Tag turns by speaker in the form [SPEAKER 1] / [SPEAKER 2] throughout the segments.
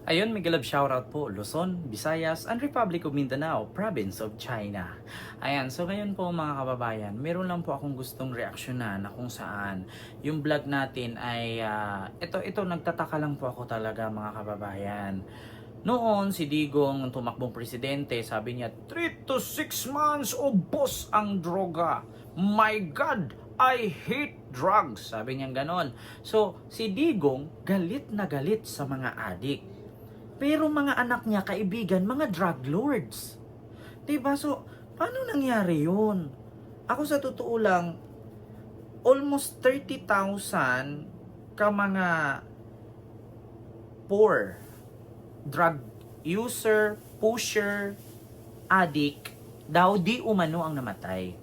[SPEAKER 1] Ayun, Miguel of shoutout po, Luzon, Visayas, and Republic of Mindanao, Province of China. Ayan, so ngayon po mga kababayan, meron lang po akong gustong reaksyonan na kung saan yung vlog natin ay, ito, nagtataka lang po ako talaga mga kababayan. Noon, si Digong, tumakbong presidente, sabi niya, 3 to 6 months o boss ang droga. My God, I hate drugs. Sabi niya ganon. So, si Digong, galit na galit sa mga adik. Pero mga anak niya, kaibigan, mga drug lords. Diba? So, paano nangyari yun? Ako sa totoo lang, almost 30,000 ka mga poor drug user, pusher, addict, daw di umano ang namatay.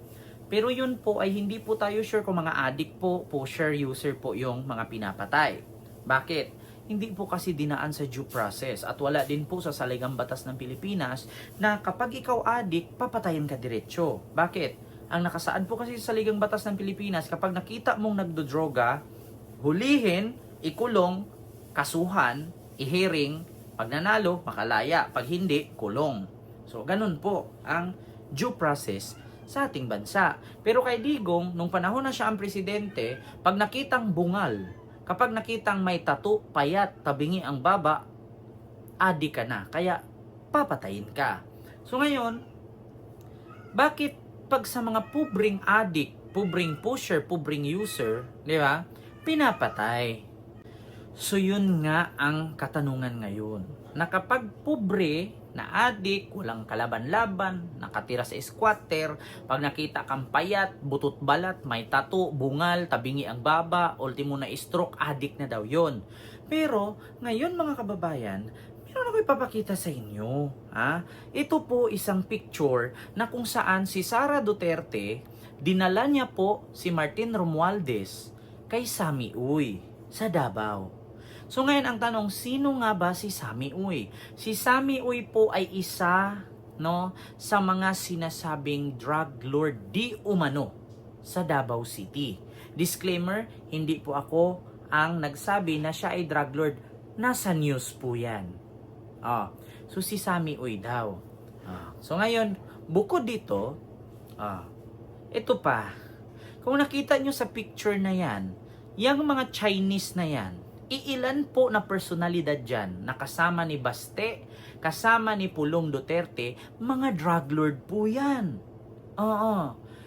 [SPEAKER 1] Pero yun po ay hindi po tayo sure kung mga addict po, pusher, user po yung mga pinapatay. Bakit? Hindi po kasi dinaan sa due process at wala din po sa saligang batas ng Pilipinas na kapag ikaw addict, papatayin ka diretsyo. Bakit? Ang nakasaad po kasi sa saligang batas ng Pilipinas, kapag nakita mong nagdodroga, hulihin, ikulong, kasuhan, ihiring, pag nanalo, makalaya, pag hindi, kulong. So, ganun po ang due process sa ating bansa. Pero kay Digong, nung panahon na siya ang presidente, pag nakitang bungal, kapag nakitang may tattoo, payat, tabingi ang baba, adi ka na. Kaya, papatayin ka. So ngayon, bakit pag sa mga pubring addict, pubring pusher, pubring user, di ba, pinapatay? So yun nga ang katanungan ngayon. Na kapag pobre, na adik, walang kalaban-laban, nakatira sa squatter, pag nakita kang payat, butot balat, may tattoo, bungal, tabingi ang baba, ultimo na stroke, adik na daw yon. Pero ngayon mga kababayan, meron ako ipapakita sa inyo. Ito po isang picture na kung saan si Sara Duterte, dinala niya po si Martin Romualdez kay Sami Uy sa Davao. So ngayon ang tanong, sino nga ba si Sami Uy? Si Sami Uy po ay isa sa mga sinasabing drug lord di umano sa Davao City. Disclaimer, hindi po ako ang nagsabi na siya ay drug lord. Nasa news po yan. So si Sami Uy daw. So ngayon, bukod dito, ito pa. Kung nakita nyo sa picture na yan, yung mga Chinese na yan, iilan po na personalidad dyan na kasama ni Baste, kasama ni Pulong Duterte, mga drug lord po yan.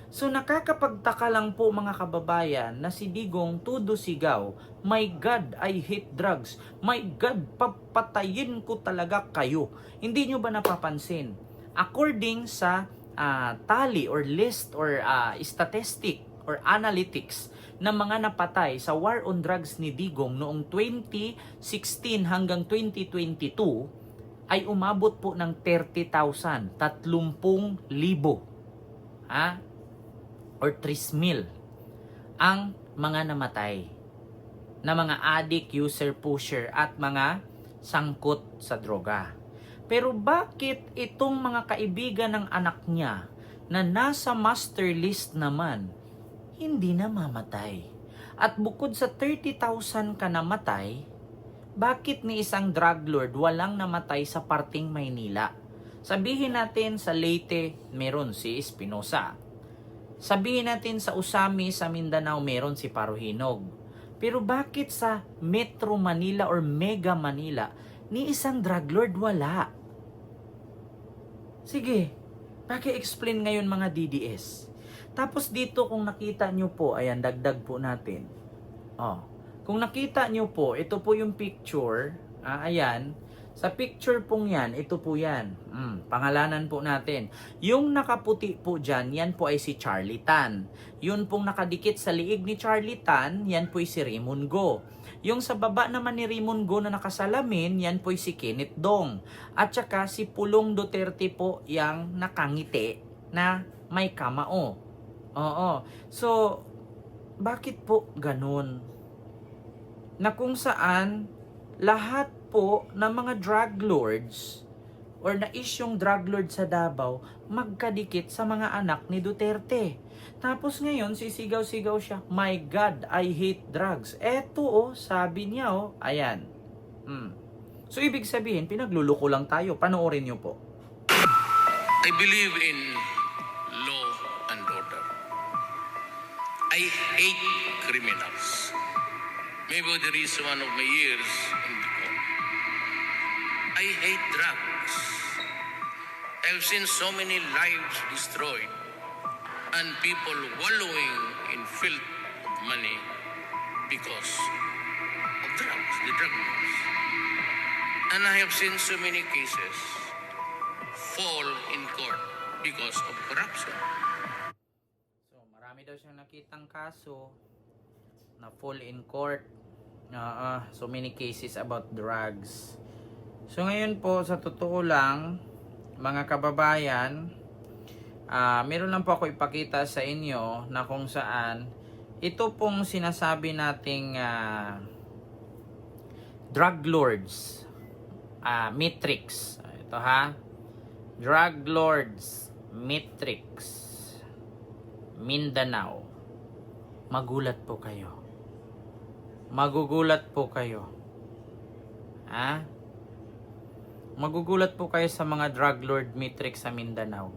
[SPEAKER 1] So nakakapagtaka lang po mga kababayan na si Digong todo sigaw, my God, I hate drugs. My God, papatayin ko talaga kayo. Hindi nyo ba napapansin? According sa tally or list or statistic or analytics na mga napatay sa war on drugs ni Digong noong 2016 hanggang 2022 ay umabot po ng 30,000, 30,000 or 3,000 ang mga namatay na mga addict, user, pusher at mga sangkot sa droga. Pero bakit itong mga kaibigan ng anak niya na nasa master list naman hindi na mamatay? At bukod sa 30,000 ka namatay, bakit ni isang drug lord walang namatay sa parting Maynila? Sabihin natin sa Leyte, meron si Espinosa. Sabihin natin sa Usami, sa Mindanao, meron si Paruhinog. Pero bakit sa Metro Manila or Mega Manila, ni isang drug lord wala? Sige, paki-explain ngayon mga DDS. Tapos dito kung nakita nyo po, ayan, dagdag po natin. Kung nakita nyo po, ito po yung picture. Ayan, sa picture pong yan, ito po yan. Pangalanan po natin. Yung nakaputi po dyan, yan po ay si Charlie Tan. Yun pong nakadikit sa liig ni Charlie Tan, yan po ay si Raymond Go. Yung sa baba naman ni Raymond Go na nakasalamin, yan po ay si Kenneth Dong. At saka si Pulong Duterte po yung nakangiti na may kamao. So, bakit po ganun? Na kung saan lahat po ng mga drug lords or na isyong drug lord sa Davao magkadikit sa mga anak ni Duterte. Tapos ngayon, sisigaw-sigaw siya, my God, I hate drugs. Eto sabi niya ayan. So, ibig sabihin, pinagluluko lang tayo. Panoorin nyo po.
[SPEAKER 2] I believe in law and order. I hate criminals. Maybe the reason one of my years in the court. I hate drugs. I've seen so many lives destroyed and people wallowing in filth of money because of drugs, the drug laws. And I have seen so many cases fall in court because of corruption.
[SPEAKER 1] So, marami daw siyang nakitang kaso na fall in court. So many cases about drugs. So, ngayon po, sa totoo lang, mga kababayan, meron lang po ako ipakita sa inyo na kung saan ito pong sinasabi nating drug lords, Matrix. Ito ha, drug lords, Matrix, Mindanao. Magulat po kayo. Magugulat po kayo. Magugulat po kayo sa mga drug lord Matrix sa Mindanao.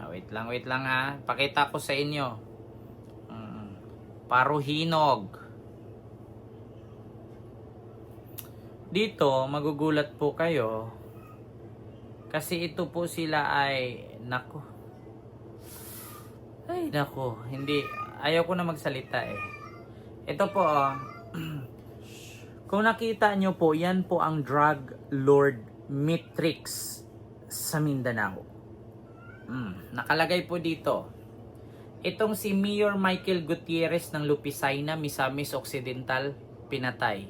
[SPEAKER 1] Wait lang ha. Pakita ko sa inyo. Paruhinog. Dito, magugulat po kayo. Kasi ito po sila ay, nako. Hindi. Ayaw ko na magsalita eh. Ito po, kung nakita nyo po, yan po ang drug lord Matrix sa Mindanao. Nakalagay po dito. Itong si Mayor Michael Gutierrez ng Lupisaina, Misamis Occidental, pinatay.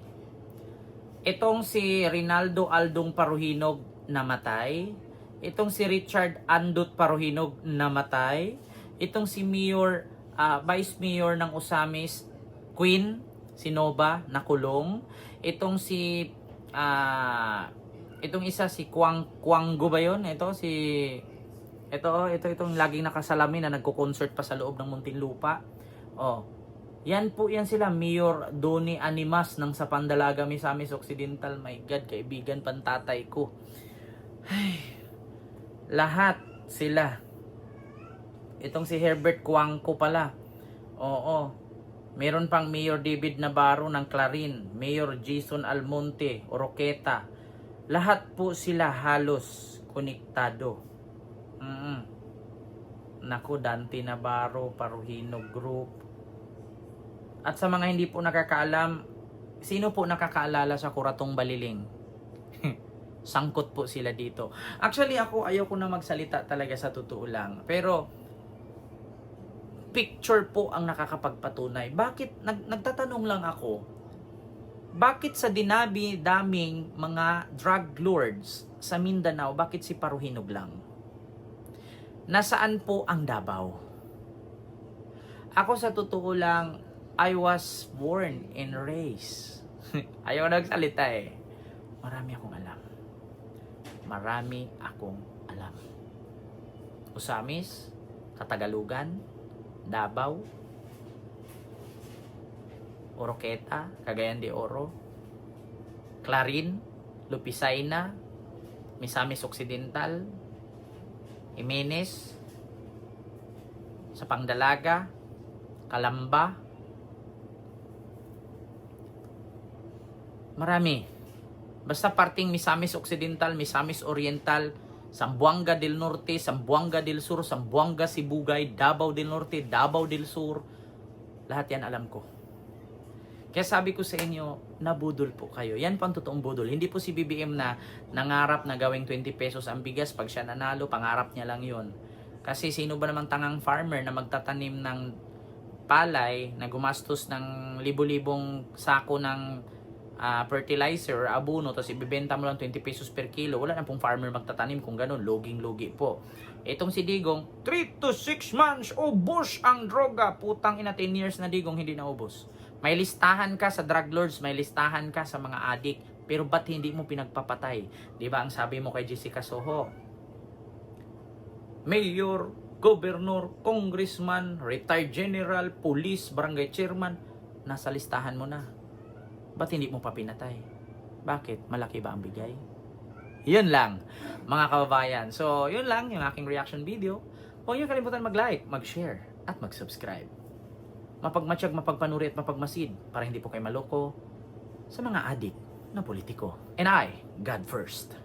[SPEAKER 1] Itong si Rinaldo Aldong Paruhinog, namatay. Itong si Richard Andut Paruhinog, namatay. Itong si Mayor, Vice Mayor ng Osamis, Queen Sinova, nakulong. Itong si itong isa si Kwanggo ba 'yon? Itong laging nakasalamin na nagko-concert pa sa loob ng Muntinlupa. Yan sila, Mayor Doni Animas ng Sapandalaga, Misamis Occidental. My God, kaibigan, pantatay ko. Lahat sila. Itong si Herbert Cuangco pala. Meron pang Mayor David Navarro ng Clarin, Mayor Jason Almonte, Oroqueta. Lahat po sila halos konektado. Naku, Dante Navarro, Paruhinog Group. At sa mga hindi po nakakaalam, sino po nakakaalala sa Kuratong Baliling? Sangkot po sila dito. Actually, ayaw ko na magsalita talaga sa totoo lang. Pero picture po ang nakakapagpatunay. Bakit, nagtatanong lang ako, bakit sa daming mga drug lords sa Mindanao, bakit si Paruhinog lang? Nasaan po ang Davao? Ako sa totoo lang, I was born and raised. Ayaw nagsalita eh. Marami akong alam. Osamis, Katagalugan, Davao, Oroqueta, Cagayan de Oro, Clarin, Lupisaina, Misamis Occidental, Jimenez, Sapangdalaga, Calamba. Marami. Basta parting Misamis Occidental, Misamis Oriental, Zamboanga del Norte, Zamboanga del Sur, Zamboanga Sibugay, Davao del Norte, Davao del Sur. Lahat yan alam ko. Kaya sabi ko sa inyo, nabudol po kayo. Yan pang totoong budol. Hindi po si BBM na nangarap na gawing 20 pesos ang bigas. Pag siya nanalo, pangarap niya lang yun. Kasi sino ba namang tangang farmer na magtatanim ng palay, na gumastos ng libo-libong sako ng fertilizer, abono, tapos ibibenta mo lang 20 pesos per kilo. Wala na pong farmer magtatanim kung ganun. Loging-logi po. Itong si Digong, 3 to 6 months, ubos ang droga. Putang ina, 10 years na Digong, hindi na ubos. May listahan ka sa drug lords, may listahan ka sa mga adik, pero ba't hindi mo pinagpapatay? Diba ang sabi mo kay Jessica Soho? Mayor, Governor, Congressman, Retired General, Police, Barangay Chairman, nasa listahan mo na. Ba't hindi mo pa pinatay? Bakit? Malaki ba ang bigay? Yun lang, mga kababayan. So, yun lang yung aking reaction video. Huwag niyo kalimutan mag-like, mag-share, at mag-subscribe. Mapagmatsyag, mapagpanuri at mapagmasid para hindi po kayo maloko sa mga adik na politiko. And I, God first.